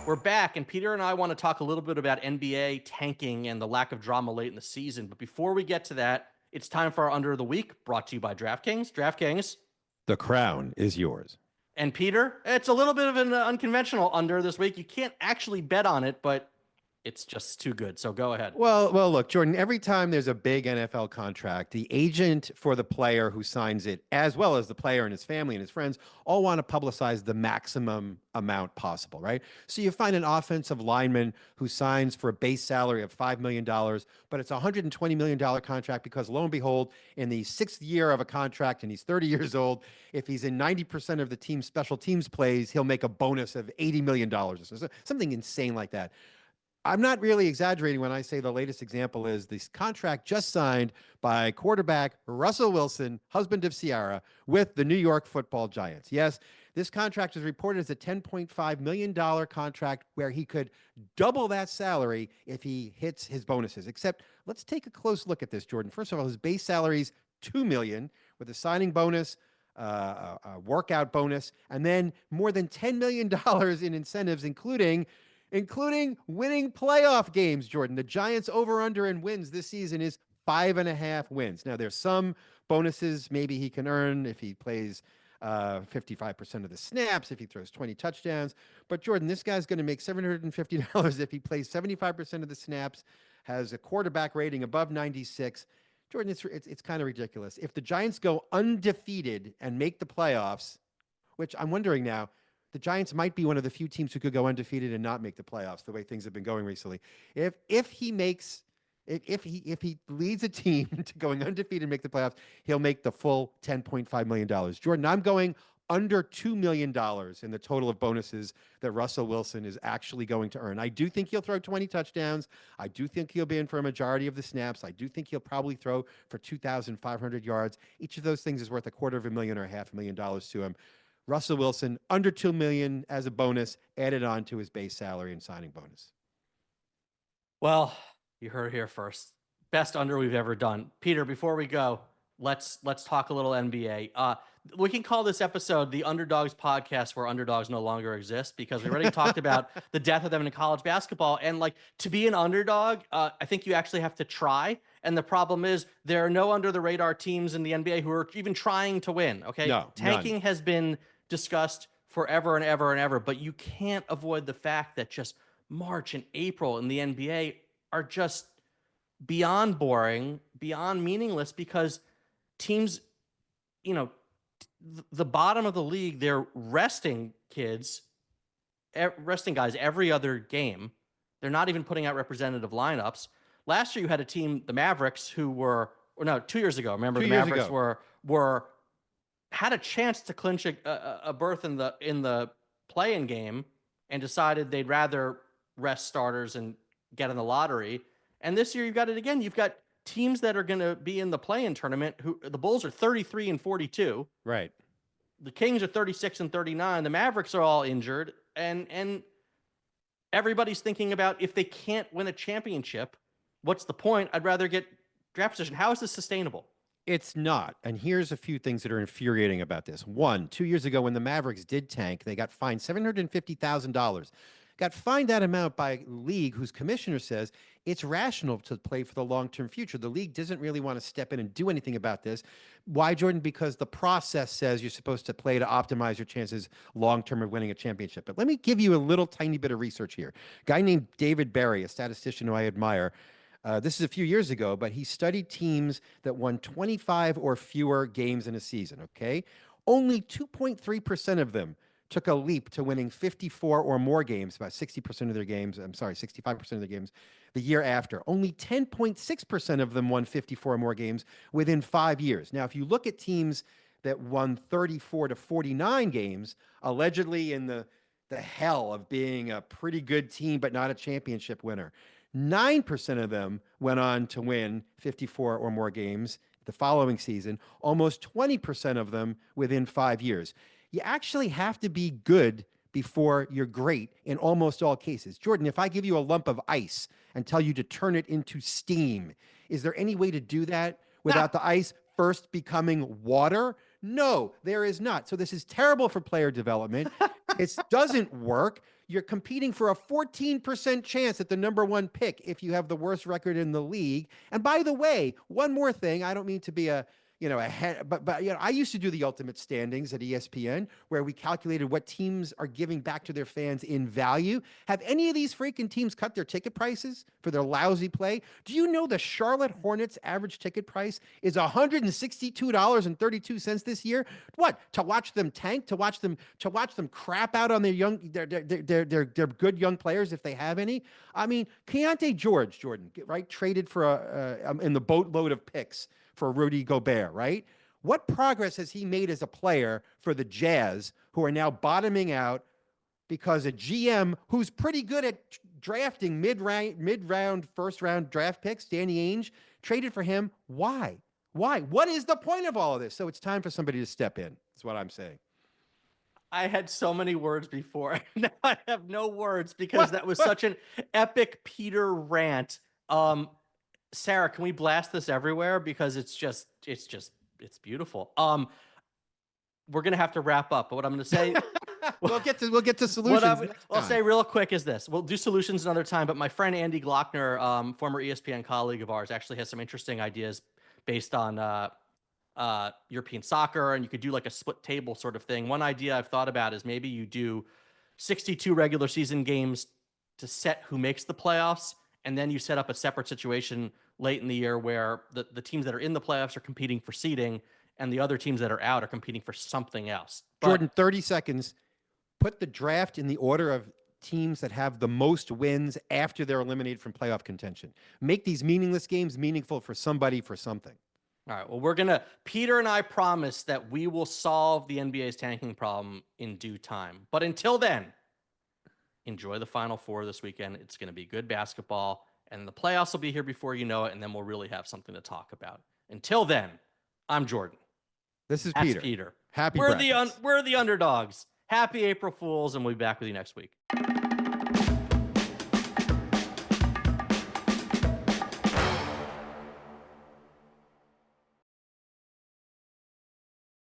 We're back, and Peter and I want to talk a little bit about NBA tanking and the lack of drama late in the season. But before we get to that, it's time for our Under the Week, brought to you by DraftKings. DraftKings. The crown is yours. And Peter, it's a little bit of an unconventional under this week. You can't actually bet on it, but it's just too good. So go ahead. Well, look, Jordan, every time there's a big NFL contract, the agent for the player who signs it, as well as the player and his family and his friends, all want to publicize the maximum amount possible, right? So you find an offensive lineman who signs for a base salary of $5 million, but it's a $120 million contract because lo and behold, in the sixth year of a contract and he's 30 years old, if he's in 90% of the team's special teams plays, he'll make a bonus of $80 million or something insane like that. I'm not really exaggerating when I say the latest example is this contract just signed by quarterback Russell Wilson, husband of Ciara, with the New York Football Giants. Yes, this contract is reported as a $10.5 million contract where he could double that salary if he hits his bonuses. Except, let's take a close look at this, Jordan. First of all, his base salary is $2 million with a signing bonus, a workout bonus, and then more than $10 million in incentives, including winning playoff games, Jordan. The Giants over-under in wins this season is 5.5 wins. Now, there's some bonuses maybe he can earn if he plays 55% of the snaps, if he throws 20 touchdowns. But, Jordan, this guy's going to make $750 if he plays 75% of the snaps, has a quarterback rating above 96. Jordan, it's kind of ridiculous. If the Giants go undefeated and make the playoffs, which I'm wondering now, the Giants might be one of the few teams who could go undefeated and not make the playoffs the way things have been going recently. If he leads a team to going undefeated and make the playoffs, he'll make the full $10.5 million. Jordan, I'm going under $2 million in the total of bonuses that Russell Wilson is actually going to earn. I do think he'll throw 20 touchdowns. I do think he'll be in for a majority of the snaps. I do think he'll probably throw for 2,500 yards. Each of those things is worth $250,000 or $500,000 to him. Russell Wilson, under $2 million as a bonus, added on to his base salary and signing bonus. Well, you heard it here first. Best under we've ever done. Peter, before we go, let's talk a little NBA. We can call this episode the Underdogs podcast where underdogs no longer exist because we already talked about the death of them in college basketball. And like to be an underdog, I think you actually have to try. And the problem is there are no under the radar teams in the NBA who are even trying to win. Okay. No, tanking none. has been discussed forever and ever and ever, but you can't avoid the fact that just March and April in the NBA are just beyond boring, beyond meaningless because teams, the bottom of the league, they're resting guys every other game. They're not even putting out representative lineups. Last year you had a team, the Mavericks, 2 years ago. Remember, the Mavericks had a chance to clinch a berth in the play-in game and decided they'd rather rest starters and get in the lottery. And this year you've got it again. You've got teams that are going to be in the play-in tournament. The Bulls are 33-42. Right. The Kings are 36-39. The Mavericks are all injured, and everybody's thinking about if they can't win a championship, what's the point? I'd rather get draft position. How is this sustainable? It's not. And here's a few things that are infuriating about this. One, 2 years ago when the Mavericks did tank, they got fined $750,000. Got fined that amount by a league whose commissioner says it's rational to play for the long-term future. The league doesn't really want to step in and do anything about this. Why, Jordan? Because the process says you're supposed to play to optimize your chances long-term of winning a championship. But let me give you a little tiny bit of research here. A guy named David Berry, a statistician who I admire, this is a few years ago, but he studied teams that won 25 or fewer games in a season, okay? Only 2.3% of them took a leap to winning 54 or more games, about 65% of their games, the year after. Only 10.6% of them won 54 or more games within 5 years. Now, if you look at teams that won 34 to 49 games, allegedly in the hell of being a pretty good team but not a championship winner, 9% of them went on to win 54 or more games the following season, almost 20% of them within 5 years. You actually have to be good before you're great in almost all cases. Jordan, if I give you a lump of ice and tell you to turn it into steam, is there any way to do that without the ice first becoming water? No, there is not. So this is terrible for player development. It doesn't work. You're competing for a 14% chance at the number one pick if you have the worst record in the league. And by the way, one more thing, I don't mean to be a head, but I used to do the ultimate standings at ESPN where we calculated what teams are giving back to their fans in value. Have any of these freaking teams cut their ticket prices for their lousy play? Do you know the Charlotte Hornets average ticket price is $162.32 this year? What? To watch them tank, to watch them crap out on their good young players if they have any? I mean, Keontae George, Jordan, right? Traded for in the boatload of picks for Rudy Gobert, right? What progress has he made as a player for the Jazz, who are now bottoming out because a GM who's pretty good at drafting mid-round, first-round draft picks, Danny Ainge, traded for him? Why? Why? What is the point of all of this? So it's time for somebody to step in. That's what I'm saying. I had so many words before. Now I have no words because What? that was What? such an epic Peter rant. Sarah, can we blast this everywhere? Because it's beautiful. We're gonna have to wrap up, but what I'm gonna say, we'll get to solutions. I'll say real quick is this: we'll do solutions another time. But my friend Andy Glockner, former ESPN colleague of ours, actually has some interesting ideas based on European soccer, and you could do like a split table sort of thing. One idea I've thought about is maybe you do 62 regular season games to set who makes the playoffs, and then you set up a separate situation late in the year where the teams that are in the playoffs are competing for seeding, and the other teams that are out are competing for something else. Jordan, 30 seconds. Put the draft in the order of teams that have the most wins after they're eliminated from playoff contention. Make these meaningless games meaningful for somebody, for something. All right. Well, Peter and I promise that we will solve the NBA's tanking problem in due time. But until then, enjoy the Final Four this weekend. It's going to be good basketball, and the playoffs will be here before you know it, and then we'll really have something to talk about. Until then, I'm Jordan. This is That's Peter. Peter. Happy We're brackets. we're the underdogs. Happy April Fools, and we'll be back with you next week.